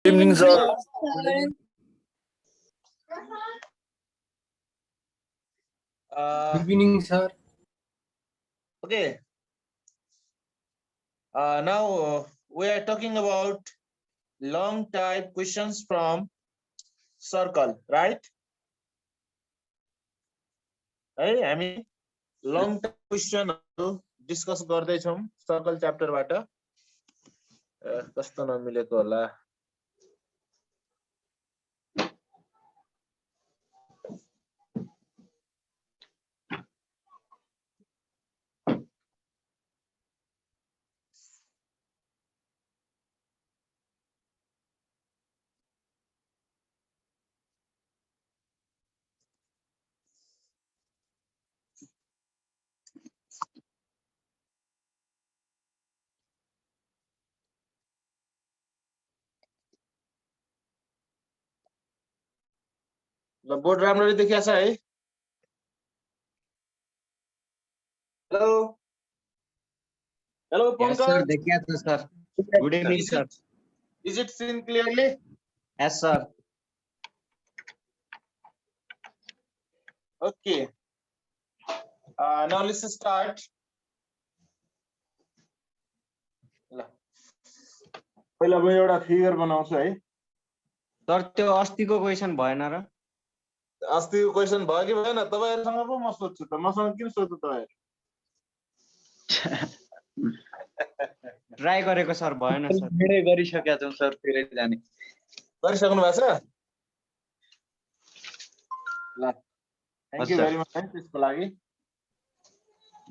Good evening, sir. Uh, Good evening, sir. okay. Now we are talking about long type questions from circle, right? है हामी long type question discuss गर्दै छौं circle च्याप्टरबाट कस्तो नमिलेको होला ल बोर्ड राम्ररी देखिया छ है hello hello Yes, sir. Pankaj देखिए तो sir. Good evening, sir. Is it seen clearly? Yes, sir. Okay. Now let's start. ल पहिला म एउटा फिगर बनाउँछु है Sir, त्यो अस्तिको क्वेशन भएन र? अस्तिको क्वेशन भयो कि भएन तपाईहरुसँग पो म सोध्छु त मसँग किन सोध्नु तपाईहरु ट्राई गरेको सर भएन सर. निर्णय गरिसकेका छौं सर फेरि जाने गरिसक्नु भएको छ ल थ्यांक यू हजुर। भेरी मच है त्यसको लागि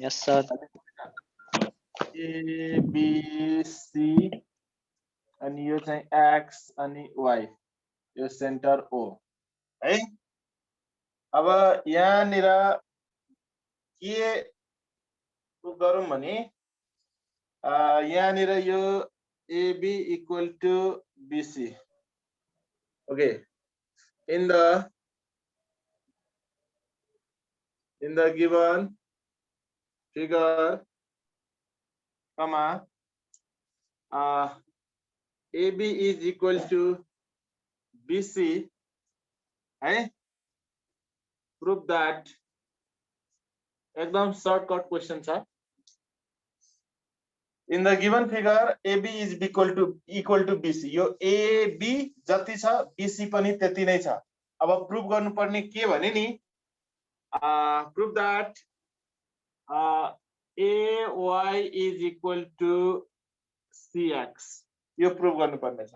यस सर ए बी सी अनि यो चाहिँ एक्स अनि वाई यो सेन्टर ओ है अब यहाँनिर के गरौँ भने यहाँनिर यो AB equal to BC. Okay. In the given figure, comma, AB is equal to BC. Hey, prove that. एकदम shortcut question sir. In the given figure, AB is equal to BC. यो AB जति छ BC पनि त्यति नै छ. अब prove गर्नुपर्ने के भने नि prove that AY is equal to CX. यो प्रुभ गर्नुपर्ने छ.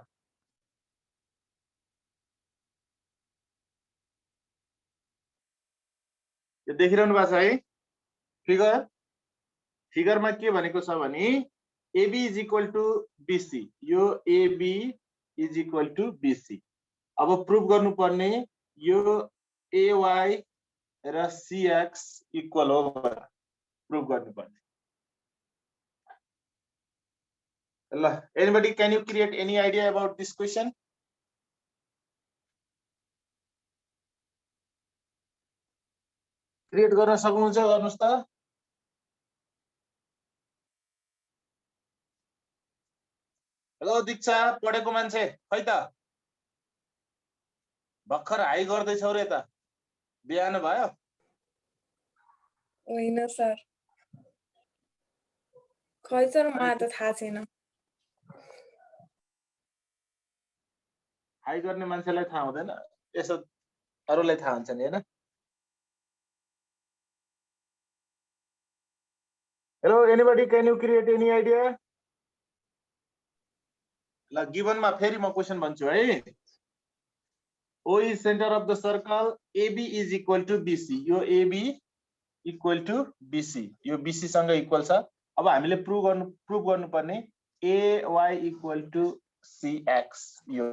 यो देखिरहनु भएको छ है फिगर फिगरमा के भनेको छ भने AB is equal to BC. यो AB is equal to BC. अब प्रुभ गर्नुपर्ने यो AY र CX इक्वल हो प्रुभ गर्नुपर्ने ल anybody can you create any idea about this question create गर्न सक्नुहुन्छ गर्नुस् त हेलो दीक्षा पढेको मान्छे खै त भर्खर हाई गर्दै छौ रे त बिहान भयो होइन सर खै सर मलाई त थाहा छैन हाई गर्ने मान्छेलाई थाहा हुँदैन यसो अरूलाई थाहा हुन्छ नि हैन hello anybody can you create any idea ल गिवन मा फेरि म क्वेशन भन्छु है O is center of the circle AB is equal to BC यो AB equal to BC यो BC सँग इक्वल छ अब हामीले प्रुभ गर्नुपर्ने AY equal to CX यो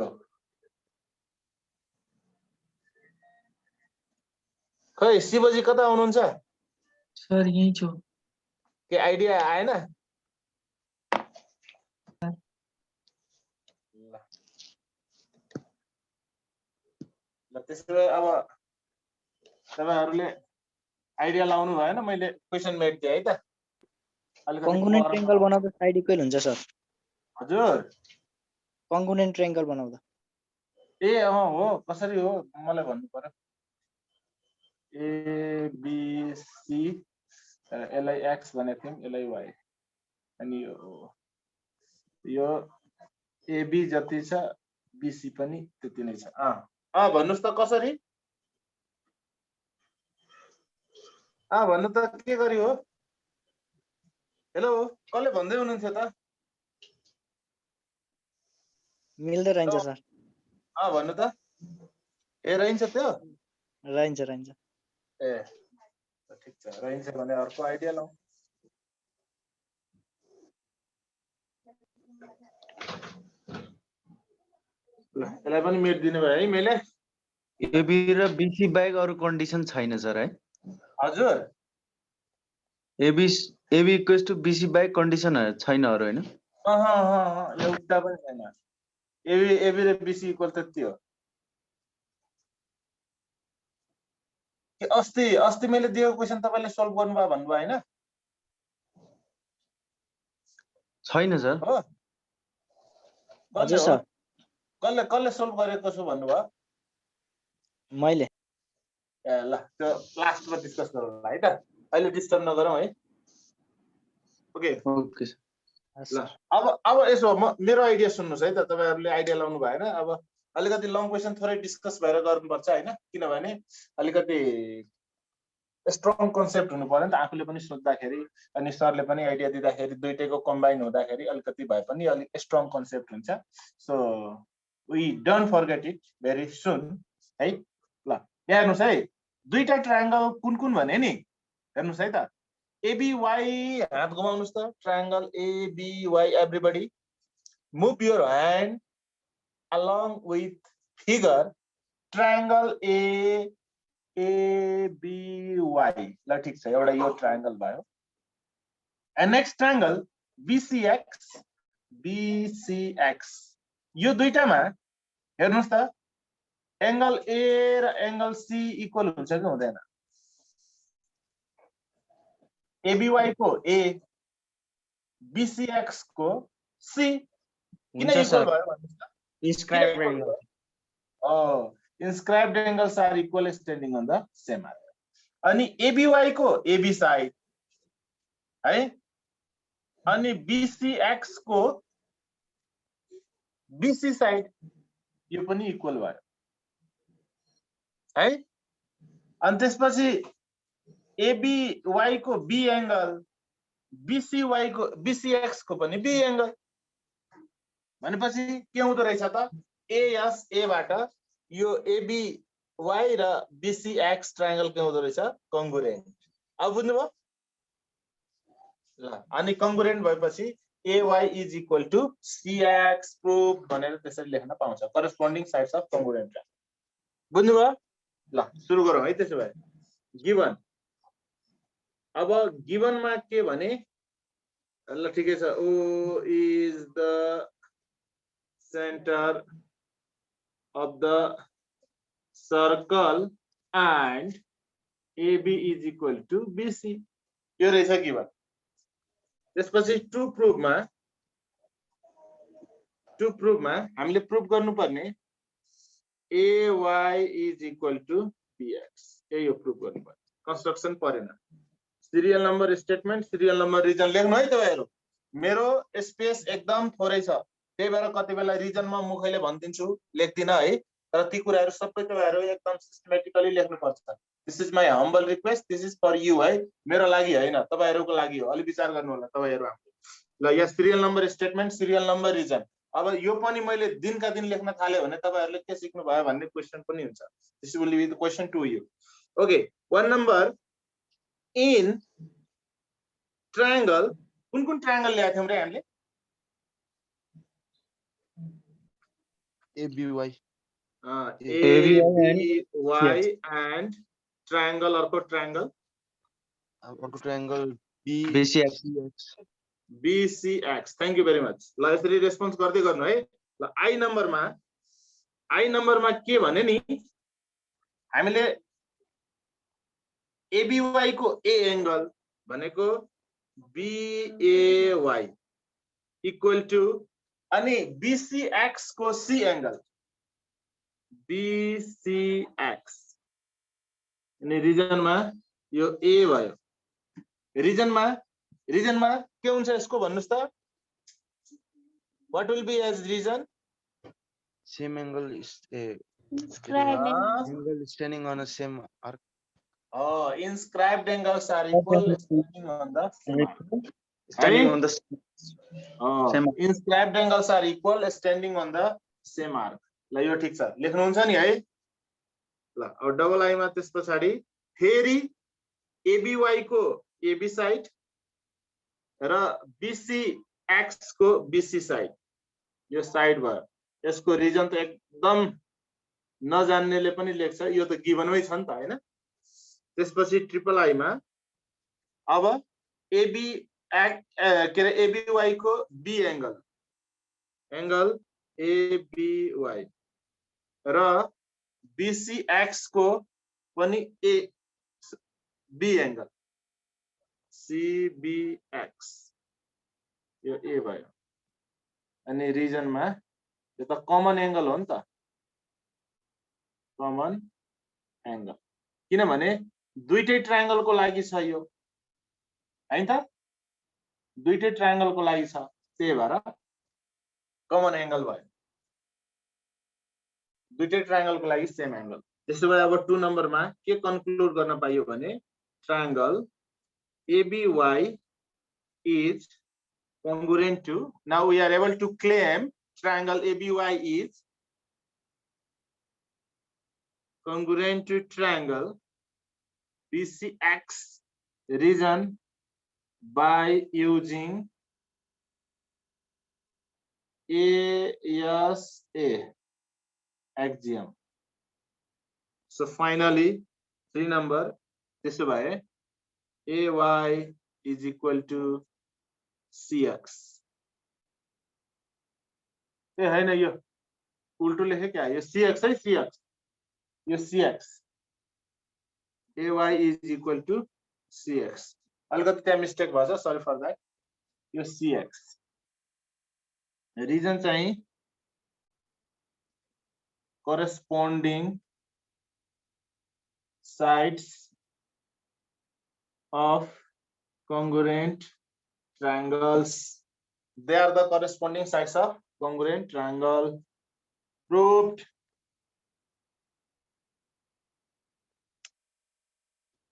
खै शिवजी कता हुनुहुन्छ सर यही छु. के आइडिया आएन ल त्यसो भए अब तपाईहरुले आइडिया लाउनु भएन मैले क्वेशन मेड दिए है त कङ्गुनेन्ट ट्रायंगल बनाउँदा साइड इक्वल हुन्छ सर हजुर कङ्गुनेन्ट ट्रायंगल बनाउँदा ए हो कसरी हो मलाई भन्नु पर्यो एबिसी यसलाई एक्स भनेको थियौँ यसलाई वाइ अनि यो एबी जति छ बिसी पनि त्यति नै छ भन्नुस् त कसरी भन्नु त के गरी हो हेलो कसले भन्दै हुनुहुन्थ्यो त मिल्दै रहन्छ सर भन्नु त ए रहन्छ त्यो रहन्छ ए ठिक छ रहन्छ भने अर्को आइडिया लौ ल यसलाई पनि मेट दिनु भयो है मैले एबी र बीसी बाहेक अरू कन्डिसन छैन सर है हजुर एबी इक्वल्स टु बीसी बाहेक कन्डिसनहरु छैन अरू हैन एउटा पनि छैन एबी र बीसी इक्वल त्यति हो अस्ति मैले दिएको क्वेशन तपाईले सल्भ गर्नुभयो भन्नुभयो हैन छैन सर हो हजुर सर कसले सल्भ गरेको छु भन्नुभयो मैले ए ल त्यो लास्टमा डिस्कस गरौँ है त अहिले डिस्टर्ब नगरौँ है ओके ओके ल अब यसो मेरो आइडिया सुन्नुस् है त तपाईहरुले आइडिया लाउनु भएन अब अलिकति लङ क्वेशन थोरै डिस्कस भएर गर्नुपर्छ हैन किनभने अलिकति स्ट्रङ कन्सेप्ट हुनु पर्यो नि त आफूले पनि सोच्दाखेरि अनि सरले पनि आइडिया दिँदाखेरि दुईटैको कम्बाइन हुँदाखेरि अलिकति भए पनि अलिक स्ट्रङ कन्सेप्ट हुन्छ so we don't forget it very soon है ल यहाँ हेर्नुस् है दुईटा ट्रायंगल कुन भने नि हेर्नुस् है त एबीवाई हात घुमाउनुस् त triangle ABY everybody move your hand along with figure triangle ABY ल ठीक छ एउटा यो ट्रायंगल भयो and next triangle BCX यो दुईटामा हेर्नुस् त एंगल A र एंगल C इक्वल हुन्छ कि हुँदैन ABY को A BCX को C किन इक्वल भयो भन्नुस् त inscribed angle inscribed angles are equal standing on the same angle अनि ABY को AB side है अनि BCX को BC side यो पनि इक्वल भयो है अनि त्यसपछि ABY को B एंगल BCY को BCX को पनि B एंगल भनेपछि के हुँदो रहेछ त एएस ए बाट यो एबीवाई र बीसीएक्स ट्रायंगल के हुँदो रहेछ कंग्रुएन्ट अब बुझ्नुभयो ल अनि कंग्रुएन्ट भएपछि AY is equal to CX proof भनेर त्यसरी लेख्न पाउँछ corresponding sides of congruent triangle बुझ्नुभयो ल सुरु गरौँ है त्यसो भए गिवन अब गिवनमा के भने ल ठिकै छ ओ is the center of the circle and AB is equal to BC यो रहेछ गिवन त्यसपछि टु प्रुफमा हामीले प्रुफ गर्नुपर्ने AY is equal to BX यो प्रुफ गर्नुपर्छ कन्स्ट्रक्सन परेन serial number statement serial number reason लेख्नु है तपाईहरु मेरो स्पेस एकदम थोरै छ त्यही भएर कति बेला रिजनमा मुखैले भन्दिन्छु लेख्दिन है तर ती कुराहरु सबै तपाईहरु एकदम सिस्टमेटिकली लेख्नु पर्छ this is my humble request this is for you है मेरो लागि हैन तपाईहरुको लागि हो अलि विचार गर्नु होला तपाईहरु हाम्रो ल यहाँ serial number statement serial number reason अब यो पनि मैले दिनका दिन लेख्न थाले भने तपाईहरुले के सिक्नु भयो भन्ने क्वेशन पनि हुन्छ this will be the question to you okay one number in triangle कुन ट्रायंगल ल्याएको थियौ रे हामीले ABY ABY and triangle अर्को triangle BCX thank you very much ल यसरी रेस्पोन्स गर्दै गर्नु है ल आई नम्बरमा के भने नि हामीले ABY को A एंगल भनेको BAY इक्वल टु अनि BCX को C एंगल BCX अनि रिजनमा यो A भयो रिजनमा के हुन्छ यसको भन्नुस् त what will be as region Same angle is Inscribed angle standing on a same arc. inscribed angles are equal standing on the same arc Standing on the same arc. inscribed angles are equal standing on the same arc ल यो ठीक छ लेख्नुहुन्छ नि है ल अब double I मा त्यसपछि फेरि ABY को AB साइड र BCX को BC साइड यो साइड भयो यसको रिजन त एकदम नजान्नेले पनि लेख्छ यो त गिभनमै छ नि त हैन त्यसपछि ट्रिपल आई मा अब AB के रे ABY को B एंगल ABY र BCX को पनि B एंगल CBX यो A भयो अनि रिजन मा यो त कमन एंगल हो नि त कमन एंगल किनभने दुईटै ट्रायंगल को लागि छ यो हैन त दुईटै ट्रायंगल को लागि छ त्यही भएर कमन एंगल भयो दुईटै ट्रायंगल को लागि सेम एंगल त्यसो भए अब 2 नम्बर मा के कन्क्लुड गर्न पाइयो भने triangle ABY is congruent to now we are able to claim triangle ABY is congruent to triangle BCX region by using ASA axiom. So finally 3 number त्यसो भए AY is equal to CX ए हैन यो उल्टो लेखे क्या यो CX है CX यो CX AY is equal to CX अलिकति त्यहाँ मिस्टेक भएछ सरी फर दैट यो CX रिजन चाहिँ corresponding sides of congruent triangles they are the corresponding sides of congruent triangle proved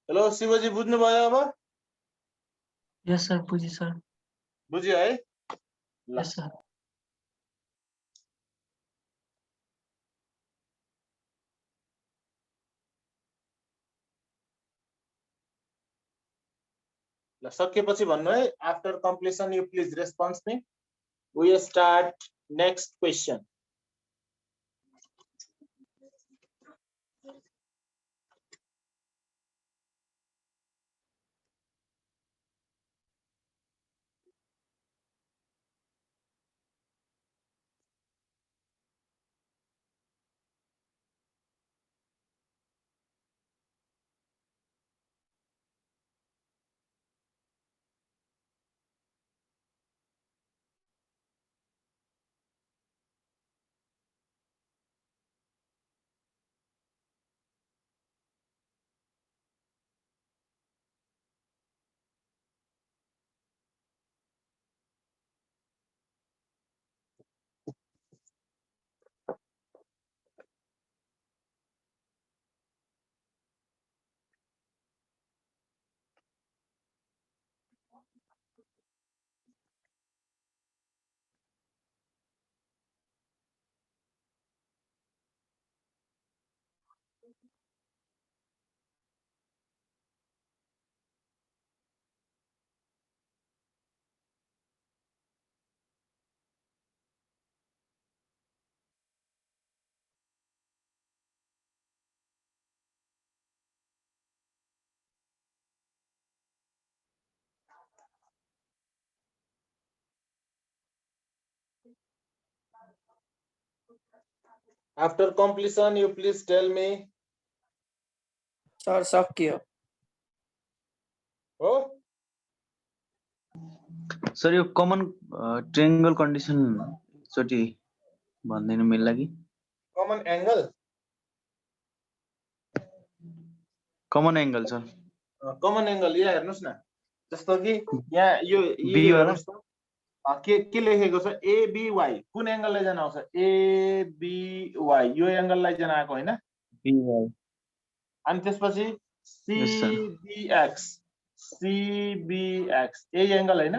hello Shivji बुझ्नु भयो अब यस सर बुझी सर बुझ्यो है ल यस सर ल सकेपछि भन्नु है after completion you please response me we start next question after completion you please tell me sir सकियो हो सर यो कमन ट्रायंगल कन्डिसन चोटी भन्दिनु मिल्ला कि common angle common angle sir common angle यहाँ हेर्नुस् न जस्तो कि यहाँ यो B वाला? हेर्नुस् त के लेखेको छ एबीवाई कुन एंगल लैजान आउँछ एबीवाई यो एंगल लैजान आएको हैन अनि त्यसपछि Yes, sir. सीबीएक्स यही एंगल हैन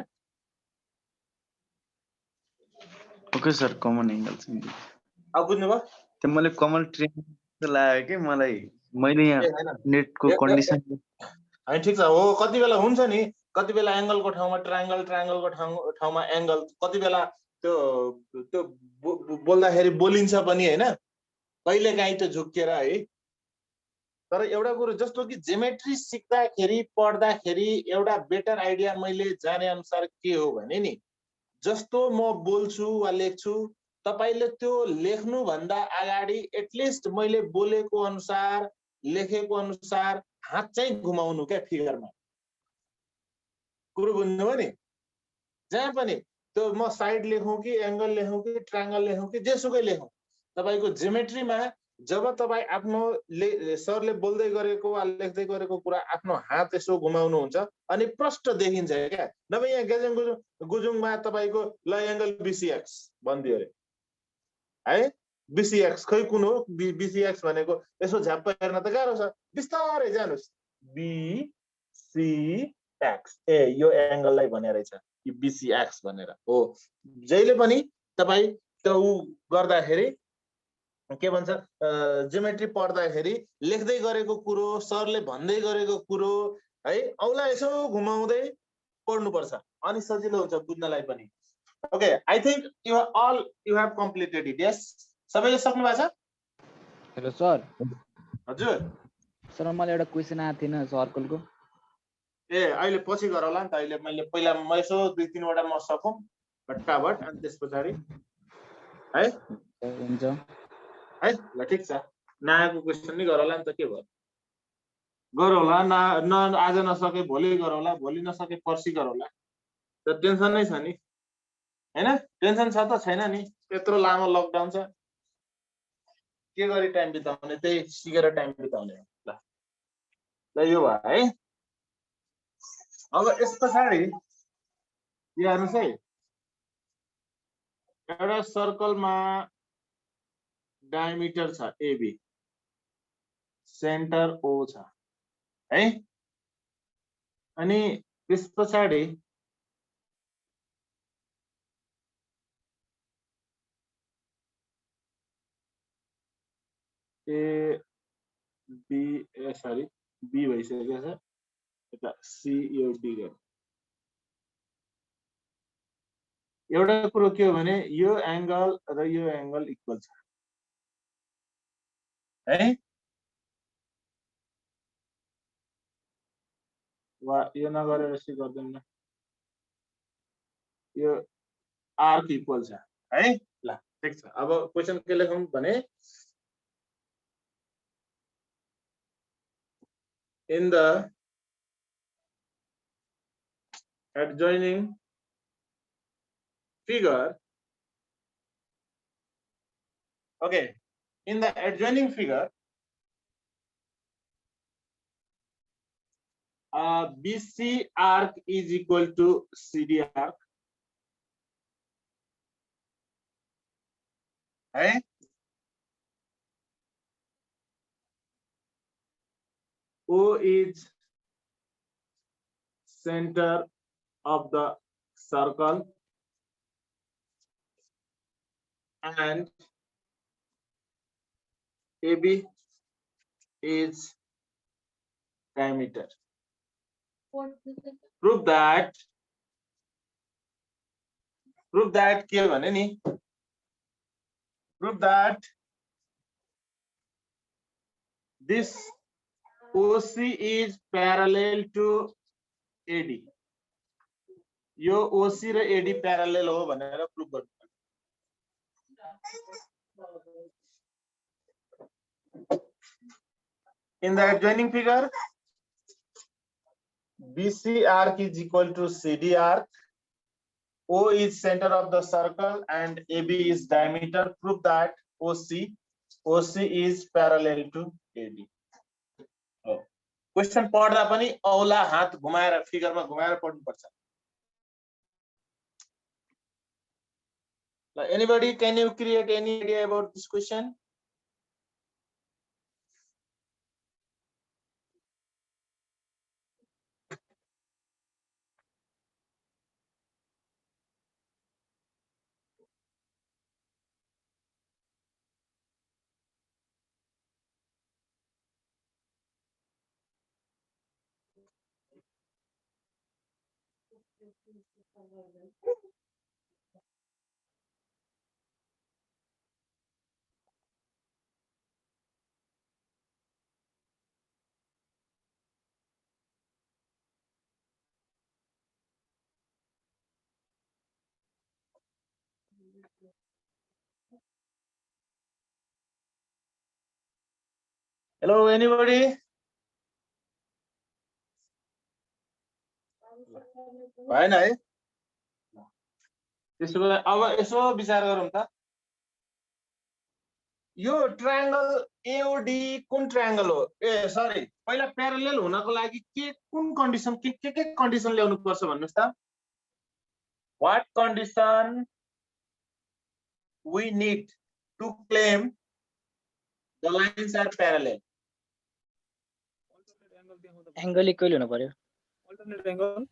ओके सर कमन एंगल अब बुझ्नुभयो त्यो मैले कमन ट्रियाङ्गल लाग्यो कि मलाई मैले यहाँ ए हैन नेटको कन्डिसन हैन ठिक छ हो कति बेला हुन्छ नि कति बेला एंगलको ठाउँमा ट्रायंगलको ठाउँमा एंगल कति बेला त्यो त्यो बोल्दाखेरि बोलिन्छ पनि हैन कहिलेकाहीँ त्यो झुक्केर है तर एउटा कुरो जस्तो कि जियोमेट्री सिक्दाखेरि पढ्दाखेरि एउटा बेटर आइडिया मैले जाने अनुसार के हो भने नि जस्तो म बोल्छु वा लेख्छु तपाईले त्यो लेख्नु भन्दा अगाडि एटलिस्ट मैले बोलेको अनुसार लेखेको अनुसार हात चाहिँ घुमाउनु क्या फिगरमा कुरो बुझ्नुभयो नि जहाँ पनि त्यो म साइड लेखौं कि एंगल लेखौं कि ट्रायंगल लेखौं कि जेसुकै लेखौं तपाईको जियोमेट्रीमा जब तपाई आफ्नो सरले बोल्दै गरेको वा लेख्दै गरेको कुरा आफ्नो हात यसो घुमाउनु हुन्छ अनि प्रष्ट देखिन्छ क्या नभए यहाँ गेजङ गुजुङमा तपाईको ल एंगल बीसीएक्स भन्दियो रे है बीसीएक्स खै कुन हो बीसीएक्स भनेको यसो झ्याप्प हेर्न त गाह्रो छ बिस्तारै जानुस् बीसीएक्स ए यो एंगललाई भने रहेछ यो बीसीएक्स भनेर हो जहिले पनि तपाई त्यो गर्दाखेरि के भन्छ जियोमेट्री पढ्दाखेरि लेख्दै गरेको कुरो सरले भन्दै गरेको कुरो है औला यसो घुमाउँदै पढ्नु पर्छ अनि सजिलो हुन्छ बुझ्नलाई पनि okay I think you have completed it yes सबैले सक्नु भएको छ हेलो सर हजुर सर मलाई एउटा क्वेशन आएको थिएन सर्कलको ए अहिले पछि गरौँला नि त अहिले मैले पहिला म यसो 2-3 वटा म सकौं फटाफट अनि त्यसपछि है हुन्छ है ल ठीक छ नआएको क्वेशन नै गरौँला नि त के भयो गरौँला न आज नसके भोलि गरौँला भोलि नसके पर्सि गरौँला त टेन्सन नै छ नि हैन टेन्सन छ त छैन नि त्यत्रो लामो लकडाउन छ के गरी टाइम बिताउने त्यही सिकेर टाइम बिताउने ल ल यो भयो है अब यस पछाडि यो हेर्नुस् है एउटा सर्कलमा डायमिटर छ एबी सेन्टर ओ छ है अनि त्यस पछाडि ए बी सरी बी भइसकेको छ यता सी यो डी गर्नु एउटा कुरो के हो भने यो एंगल र यो एंगल इक्वल छ है वा यो नगरेर सी गर्दैन यो आर्क इक्वल छ है ल ठीक छ अब क्वेशन के लेखौं भने in the adjoining figure okay in the adjoining figure BC arc is equal to CD arc hey O is center of the circle and AB is diameter. Prove that के भने नि prove that this OC is parallel to AD. यो OC र AD parallel हो भनेर prove गर्नु। In the adjoining figure, BC arc is equal to CD arc. O is center of the circle and AB is diameter. Prove that OC is parallel to AD. Oh. Question पढ्दा पनि औला हात घुमाएर फिगरमा घुमाएर पढ्नुपर्छ। Anybody, can you create any idea about this question? Hello, anybody? भएन है? त्यसो भए अब यसो विचार गरौँ त। यो ट्रायंगल एओडी कुन ट्रायंगल हो? ए सरी, पहिला प्यारालेल हुनको लागि के कुन कन्डिसन के कन्डिसन ल्याउनु पर्छ भन्नुस् त? What condition we need to claim the lines are parallel? Angle equal हुनु पर्यो। अल्टरनेट एंगल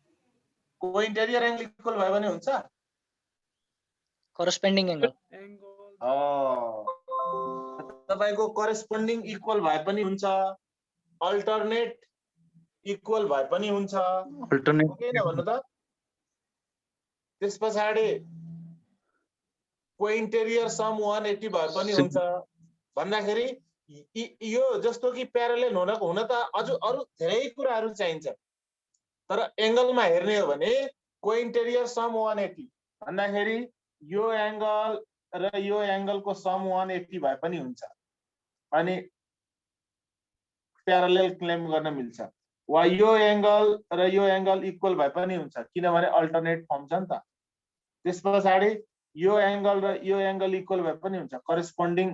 को इंटेरियर एंगल इक्वल भयो भने हुन्छ? Corresponding angle. तपाईको करेस्पोन्डिङ इक्वल भए पनि हुन्छ, अल्टरनेट इक्वल भए पनि हुन्छ। अल्टरनेट ओके न भन्नु त? त्यसपछि को इंटेरियर सम 180 भए पनि हुन्छ भन्दाखेरि यो जस्तो कि प्यारालेल हुन त अझ अरु धेरै कुराहरु चाहिन्छ। तर एंगलमा हेर्ने हो भने को इंटेरियर सम 180 भन्दाखेरि यो एंगल र यो एंगलको सम 180 भए पनि हुन्छ अनि प्यारालेल क्लेम गर्न मिल्छ। वा यो एंगल र यो एंगल इक्वल भए पनि हुन्छ किनभने अल्टरनेट फर्म छ नि त। त्यसपछि यो एंगल र यो एंगल इक्वल भए पनि हुन्छ, करेस्पोन्डिङ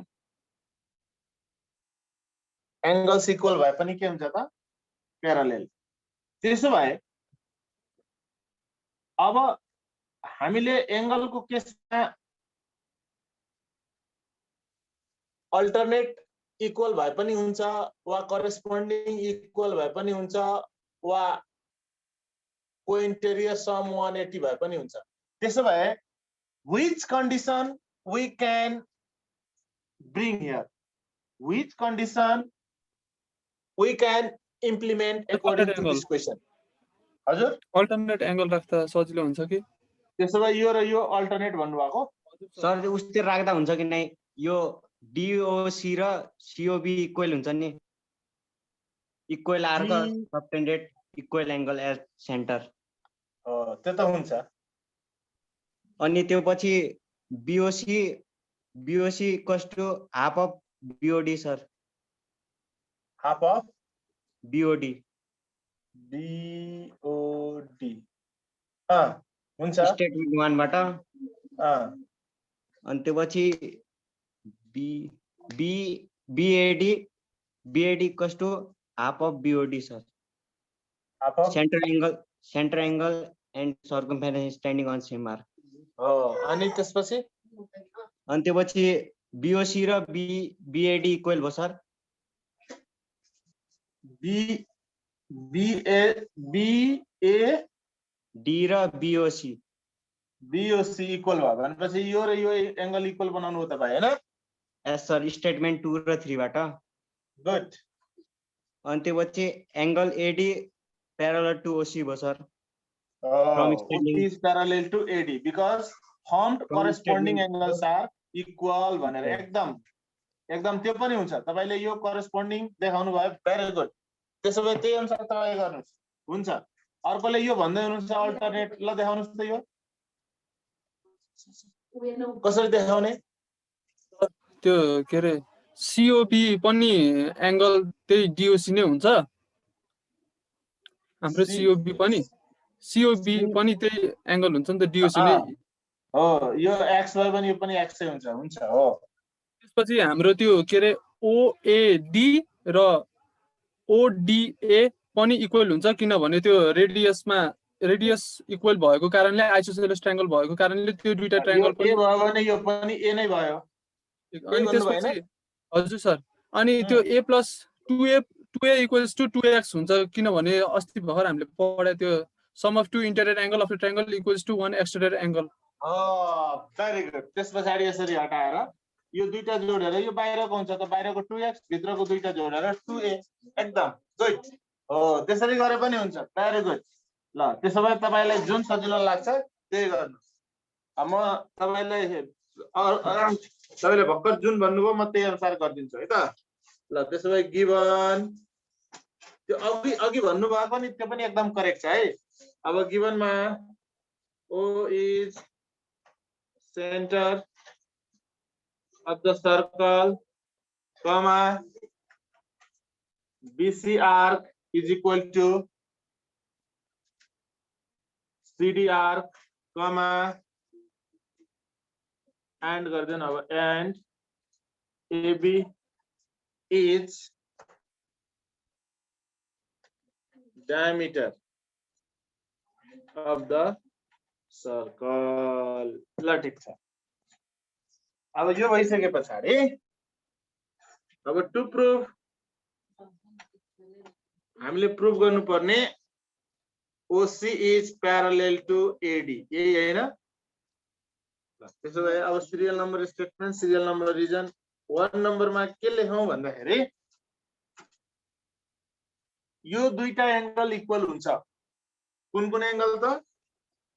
एंगल्स इक्वल भए पनि के हुन्छ त? प्यारालेल। त्यसो भए अब हामीले एंगलको केसमा अल्टरनेट इक्वल भए पनि हुन्छ वा करेस्पोन्डिङ इक्वल भए पनि हुन्छ वा को इंटेरियर सम 180 भए पनि हुन्छ। त्यसो भए which condition we can bring here? Which condition we can implement according to this question? हजुर अल्टरनेट एंगल राख्दा सजिलो हुन्छ कि? त्यसो भए यो र यो अल्टरनेट भन्नुभएको? सर उस्तै राख्दा हुन्छ कि नै? यो DOC र COB इक्वल हुन्छ नि, equal arc subtended equal angle at centre. त्यो त हुन्छ। अनि त्यो पछि BOC equals to half of BOD sir. Half of BOD हुन्छ स्टेटमेन्ट 1 बाट। अनि त्यो पछि BAD equals to half of BOD sir. Half of centre angle and circumference standing on same arc. अनि त्यसपछि अनि त्यो पछि BOC र BAD इक्वल भयो सर। BAD र BOC इक्वल भयो भनेपछि यो र यो एंगल इक्वल बनाउनु हो तपाईं हैन? एस सर, स्टेटमेन्ट 2 र 3 बाट। गुड। अनि त्यो पछि angle AD parallel to OC भयो sir. OC is parallel to AD because formed corresponding angles are equal भनेर एकदम त्यो पनि हुन्छ। तपाईले यो करेस्पोन्डिङ देखाउनु भयो, भेरी गुड। त्यसो भए त्यही अनुसार तपाई गर्नुस्, हुन्छ। अर्कोले यो भन्दै हुनुहुन्छ अल्टरनेट, ल देखाउनुस् त यो कसरी देखाउने? त्यो के रे COB पनि एंगल त्यही DOC नै हुन्छ। हाम्रो COB पनि त्यही एंगल हुन्छ नि त, DOC नै हो। यो x भए पनि यो पनि x नै हुन्छ हो। त्यसपछि हाम्रो त्यो के रे OAD र ODA पनि इक्वल हुन्छ किनभने त्यो रेडियस इक्वल भएको कारणले आइसोसेलेस ट्रायंगल भएको कारणले त्यो दुईटा यो ट्रायंगल ए भयो भने यो पनि ए नै भयो। अनि भन्नु भएन? त्यसपछि हजुर सर अनि त्यो a plus 2a equals to 2x हुन्छ किनभने अस्ति भर्खर हामीले पढायो त्यो sum of two interior angle of the triangle equals to 1 exterior angle. Very good. त्यस पछाडि यसरी हटाएर यो दुईटा जोडेर यो बाहिरको हुन्छ त बाहिरको 2x भित्रको दुईटा जोडेर 2a एकदम गुड हो। त्यसरी गरे पनि हुन्छ। Very good. ल त्यसो भए तपाईलाई जुन सजिलो लाग्छ त्यही गर्नुस्। म तपाईलाई तपाईले भक्कर जुन भन्नुभयो म त्यही अनुसार गरिदिन्छु है त। ल त्यसो भए गिवन त्यो अघि भन्नुभएको नि त्यो पनि एकदम करेक्ट छ है। अब गिवनमा O is center of the circle, comma BC arc is equal to CD arc, comma and garden and AB is diameter of the circle. ल ठीक छ। अब यो भइसके पछाडि अब टु प्रुभ हामीले प्रुभ गर्नुपर्ने OC is parallel to AD यही हैन। त्यसो भए अब serial number statement serial number reason 1 नम्बरमा के लेखौं भन्दाखेरि यो दुईटा एंगल इक्वल हुन्छ। कुन कुन एंगल त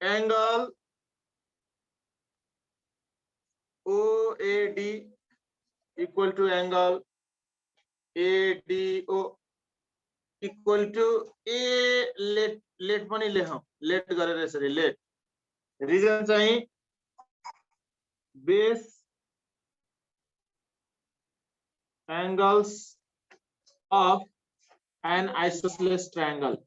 angle OAD equal to angle ADO equal to A let पनि लेखौं। लेट गरेर यसरी लेट रिजन चाहिँ base angles of an isosceles triangle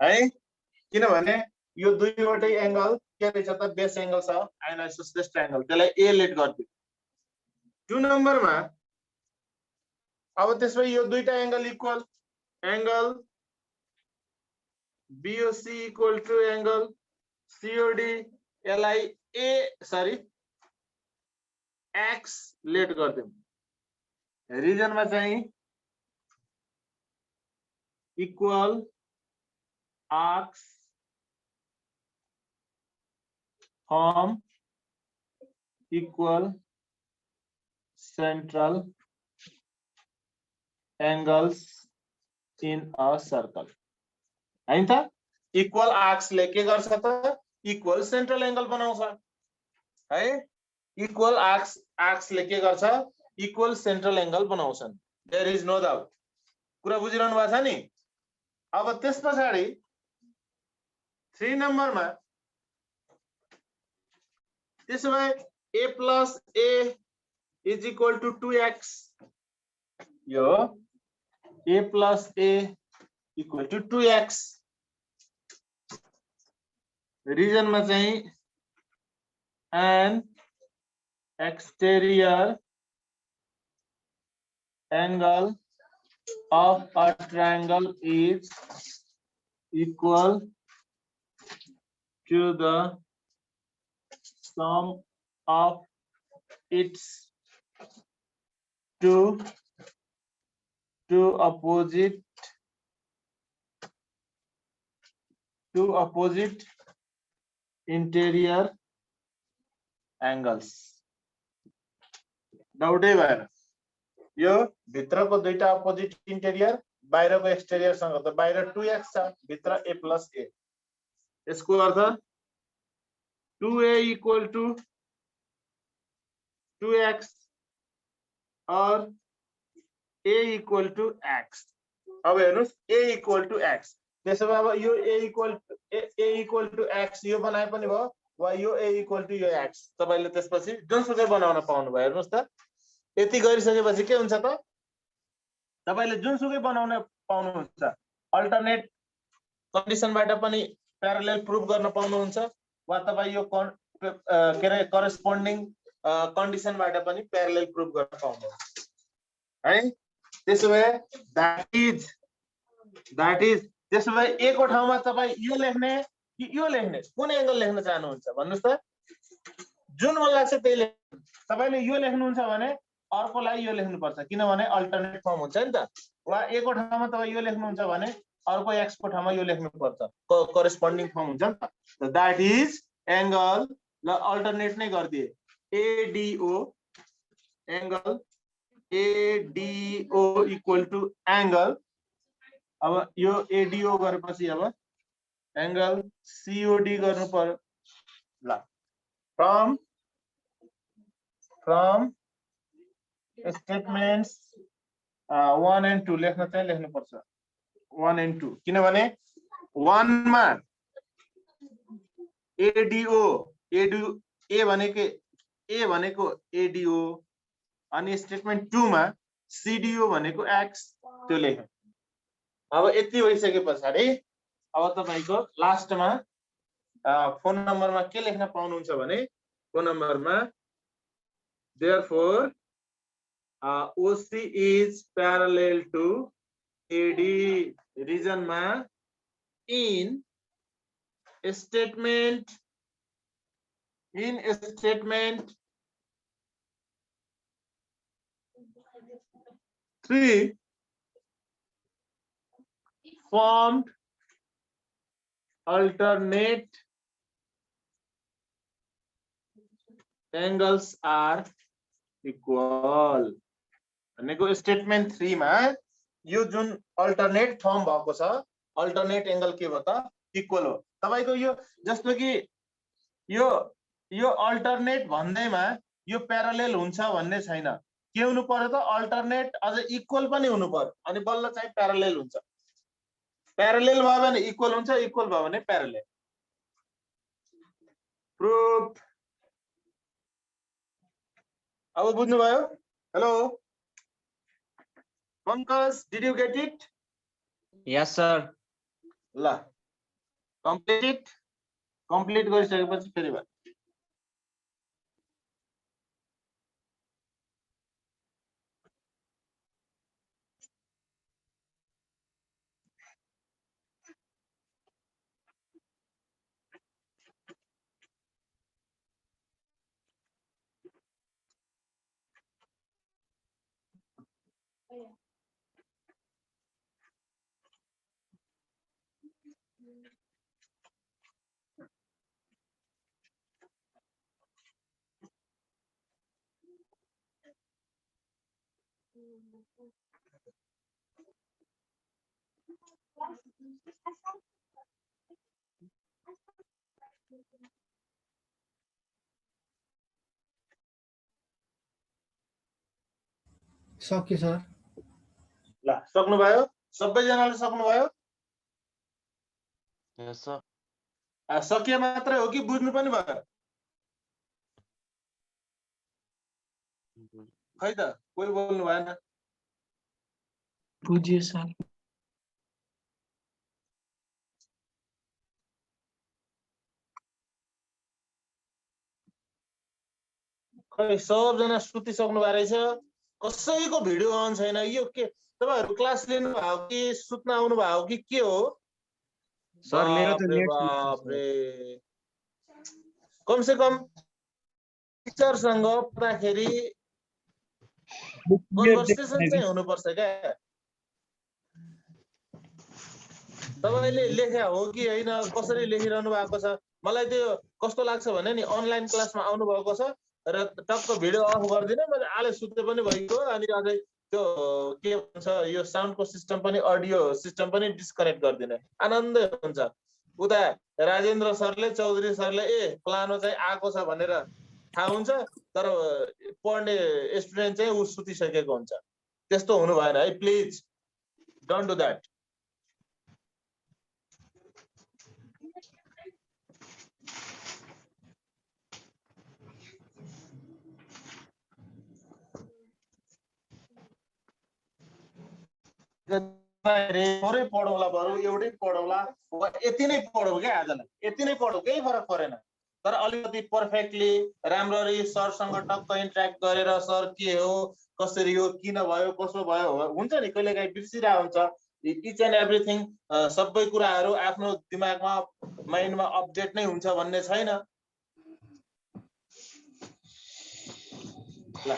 है। किनभने यो दुईवटै एंगल के रहेछ त बेस एंगल छ एन आइसोसेलेस ट्रायंगल त्यसलाई ए लेट गर्दियो। 2 नम्बरमा अब त्यसमै यो दुईटा angle equal angle BOC equal to angle COD यसलाई ए सरी x लेट गर्दियौ। रिजनमा चाहिँ equal arcs form equal central angles in a circle हैन त। इक्वल आर्क्स ले के गर्छ त इक्वल सेन्ट्रल एंगल बनाउँछ है। इक्वल आर्क्स ले के गर्छ इक्वल सेन्ट्रल एंगल बनाउँछन्। There is no doubt. कुरा बुझिरहनु भएको छ नि। अब त्यस पछाडि 3 नम्बरमा त्यसो भए a plus a is equal to 2x यो a plus a equal to 2x रिजनमा चाहिँ an exterior angle of a triangle is equal to the sum of its two opposite interior angles। डाउटै भएन। यो भित्रको दुईटा अपोजिट इंटेरियर बाहिरको exterior सँग त बाहिर 2x छ भित्र a plus a। यसको अर्थ 2a equal to 2x और a equal to x। अब हेर्नुस् a equal to x त्यसो भए अब यो a equal to x यो बनाए पनि भयो वा यो a equal to यो x तपाईले त्यसपछि जुनसुकै बनाउन पाउनु भयो। हेर्नुस् त यति गरिसकेपछि के हुन्छ त तपाईले जुनसुकै बनाउन पाउनुहुन्छ। अल्टरनेट कन्डिसनबाट पनि प्यारलल प्रुफ गर्न पाउनुहुन्छ वा तपाई यो के रे करेस्पोन्डिङ कन्डिसनबाट पनि प्यारलल प्रुफ गर्न पाउनुहुन्छ है। त्यसो भए दैट इज द्याट इज त्यसो भए ए को ठाउँमा तपाईँ यो लेख्ने कि यो लेख्ने कुन एङ्गल लेख्न चाहनुहुन्छ भन्नुहोस् त जुन मन लाग्छ त्यही लेख्नु तपाईले यो लेख्नुहुन्छ भने अर्कोलाई यो लेख्नुपर्छ किनभने अल्टरनेट फर्म हुन्छ नि त वा ए को ठाउँमा तपाईँ यो लेख्नुहुन्छ भने अर्को एक्स को ठाउँमा यो लेख्नुपर्छ करेस्पोन्डिङ फर्म हुन्छ नि त द्याट इज एङ्गल ल अल्टरनेट नै गरिदिए एडिओ एङ्गल एडिओ इक्वल टु एङ्गल अब यो एडिओ गरेपछि अब एङ्गल सिओडी गर्नु पर्यो ल फ्रम स्टेटमेन्ट्स 1 and 2 लेख्न चाहिँ लेख्नुपर्छ 1 and 2 किनभने 1 मा एडिओ ए भनेको एडिओ अनि स्टेटमेन्ट 2 मा सिडिओ भनेको एक्स त्यो लेख्नु अब यति भइसके पछाडि अब तपाईको लास्टमा फोन नम्बरमा के लेख्न पाउनुहुन्छ भने फोन नम्बरमा therefore OC is parallel to AD region ma in statement 3 formed alternate angles are equal भनेको स्टेटमेन्ट 3 मा यो जुन अल्टरनेट फर्म भएको छ अल्टरनेट एंगल के हो त इक्वल हो तपाईको यो जस्तो कि यो अल्टरनेट भन्दैमा यो प्यारालेल हुन्छ भन्ने छैन के हुनु पर्यो त अल्टरनेट अझ इक्वल पनि हुनु पर्यो अनि बल्ल चाहिँ प्यारालेल हुन्छ प्यारालेल भयो भने इक्वल हुन्छ इक्वल भयो भने प्यारालेल प्रुफ अब बुझ्नु भयो hello Pankaj, did you get it? Yes, sir. La. Complete it. Complete गरिसकेपछि फेरि भयो सक्यो सर ल सक्नुभयो सबैजनाले सक्नुभयो यस सर सकिए मात्रै हो कि बुझ्नु पनि भयो खै त कोही बोल्नु भएन बुझियो सर खै सबजना सुतिसक्नु भएको रहेछ कसैको भिडियो अन छैन यो के तपाईहरु क्लास लिनु भयो कि सुत्न आउनु भयो कि के हो सर मेरो त नेट बाप रे कम से कम टिचर सँग पढ्दाखेरि कन्भर्सेसन चाहिँ हुनुपर्छ क्या तपाईले लेख्या हो कि हैन कसरी लेखिरहनु भएको छ मलाई त्यो कस्तो लाग्छ भने नि अनलाइन क्लासमा आउनु भएको छ र टक्क भिडियो अफ गर्दिन म आले सुत्ते पनि भइगयो अनि अझै त्यो के भन्छ यो साउन्डको सिस्टम पनि अडियो सिस्टम पनि डिस्कनेक्ट गर्दिन आनन्दै हुन्छ उता राजेन्द्र सरले चौधरी सरले प्लानो चाहिँ आको छ भनेर थाहा हुन्छ तर पढ्ने स्टुडेन्ट चाहिँ उ सुतिसकेको हुन्छ त्यस्तो हुनु भएन है प्लिज डोन्ट डु दैट थोरै पढौला बरु एउटै पढौला यति नै पढौ क्या आजलाई यति नै पढौ केही फरक परेन तर अलिकति पर्फेक्टली राम्ररी सरसँग टक्क इन्टरेक्ट गरेर सर के हो कसरी हो किन भयो कसो भयो हुन्छ नि कहिलेकाहीँ बिर्सिरहेको हुन्छ इच एन्ड एभ्रिथिङ सबै कुराहरू आफ्नो दिमागमा माइन्डमा अपडेट नै हुन्छ भन्ने छैन। ल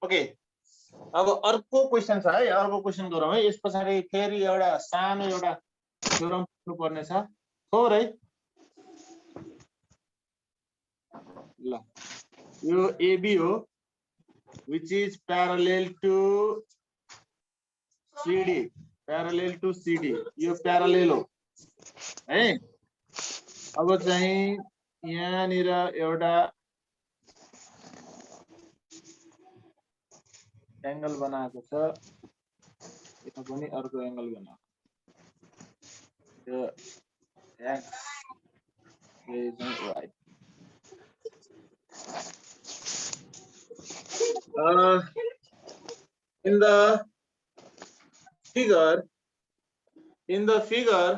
ओके, अब अर्को क्वेसन छ है, अर्को क्वेसन गरौँ है। यस पछाडि फेरि एउटा सानो एउटा थ्योरम पढ्नु पर्ने छ थोरै। ल यो एबी हो which is parallel to CD, parallel to CD, यो प्यारालेल हो है। अब चाहिँ यहाँनिर एउटा एंगल बनाएको छ, यहाँ पनि अर्को एंगल बनाएको यो x यो चाहिँ y। In the figure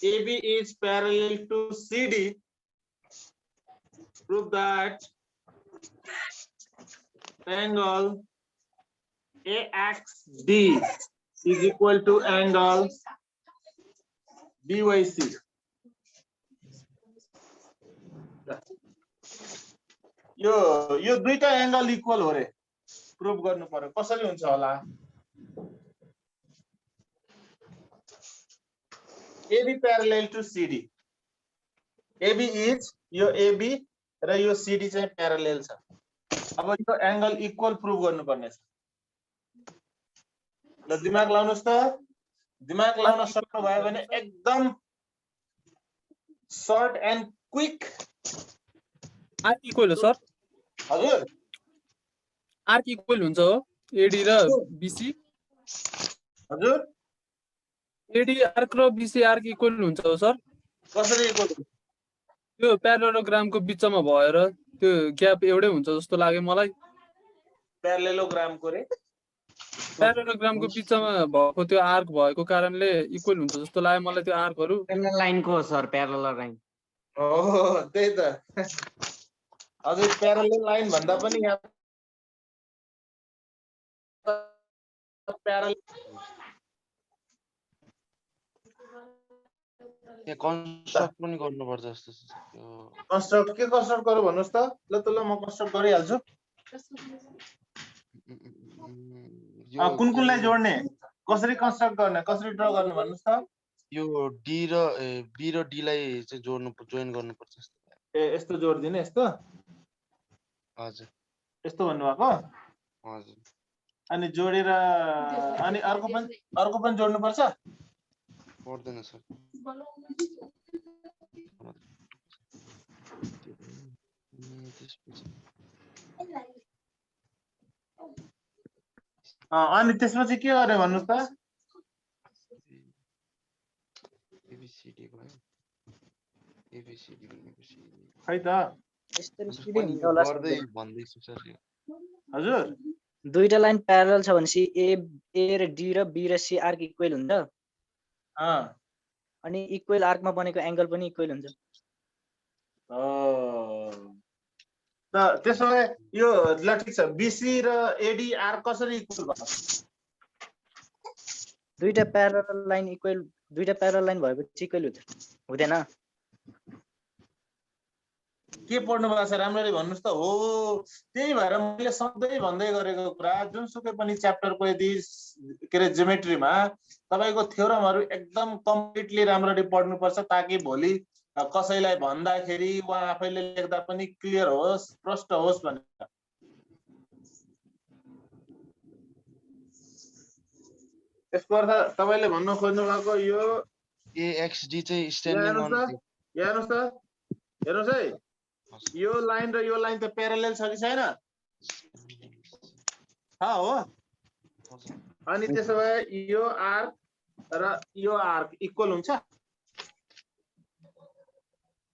AB is parallel to CD. Prove that angle AXD is equal to angle BYC. यो दुईटा एंगल इक्वल हो रे, प्रूफ गर्नु पर्यो। कसरी हुन्छ होला? AB parallel to CD, AB is यो AB र यो CD चाहिँ प्यारालेल छ। अब यो एंगल इक्वल प्रूफ गर्नु पर्ने छ। ल दिमाग लाउनुस् त, दिमाग लाउन सक्नु भयो भने एकदम short and quick. Arc equal हो सर, हजुर आर्क इक्वल हुन्छ हो एडी र बीसी। हजुर एडी आर्क र बीसी आर्क इक्वल हुन्छ हो सर। कसरी इक्वल? त्यो प्यारालेलोग्रामको बिचमा भएर त्यो ग्याप एउटै हुन्छ जस्तो लाग्यो मलाई। प्यारालेलोग्रामको रे, प्यारालेलोग्रामको बिचमा भएको त्यो आर्क भएको कारणले इक्वल हुन्छ जस्तो लाग्यो मलाई त्यो आर्कहरू। प्यारलल लाइनको हो सर, प्यारलल लाइन। हो त्यही त। हजुर प्यारालेल लाइन भन्दा पनि यहाँ प्यारालेल यहाँ कन्स्ट्रक्ट पनि गर्नुपर्छ जस्तो छ। कन्स्ट्रक्ट के कन्स्ट्रक्ट गरौँ भन्नुहोस् त? ल त ल म कन्स्ट्रक्ट गरिहाल्छु। कुन कुनलाई जोड्ने, कसरी कन्स्ट्रक्ट गर्ने, कसरी ड्र गर्ने भन्नुहोस् त? यो डी र बी र डी लाई चाहिँ जोइन गर्नुपर्छ जस्तो। ए यस्तो जोड्दिने, यस्तो? हजुर यस्तो भन्नुभएको? हजुर। अनि जोडेर अनि अर्को पनि जोड्नुपर्छ? पर्दैन सर। अनि त्यसपछि के गर्ने भन्नुहोस् त? एबीसीडी भयो, एबीसीडी खै त यसरी सिधै हुन्छ होला गर्दै भन्दैछु सर। हजुर दुईटा लाइन प्यारलल छ भनेपछि ए र डी र बी र सी आर्क इक्वल हुन्छ। अनि इक्वल आर्कमा बनेको एंगल पनि इक्वल हुन्छ। त त्यसो भए यो ल ठिक छ, बीसी र एडी आर कसरी इक्वल भयो? दुईटा प्यारलल लाइन इक्वल, दुईटा प्यारलल लाइन भएपछि इक्वल हुँदैन। के पढ्नु भएको छ राम्ररी भन्नुहोस् त? हो त्यही भएर मैले सधैँ भन्दै गरेको कुरा, जुनसुकै पनि च्याप्टरको यदि के अरे जियोमेट्रीमा तपाईको थ्योरमहरु एकदम कम्प्लिटली राम्ररी पढ्नुपर्छ, ताकि भोलि कसैलाई भन्दाखेरि वा आफैले लेख्दा पनि क्लियर होस्, प्रष्ट होस् भनेर। यसको अर्थ तपाईले भन्न खोज्नु भएको यो AXD चाहिँ स्ट्यान्डिङ अन हेर्नुस् त, हेर्नुस् है, यो लाइन र यो लाइन त प्यारलल छ कि छैन? हो। अनि त्यसो भए यो आर्क र यो आर्क इक्वल हुन्छ?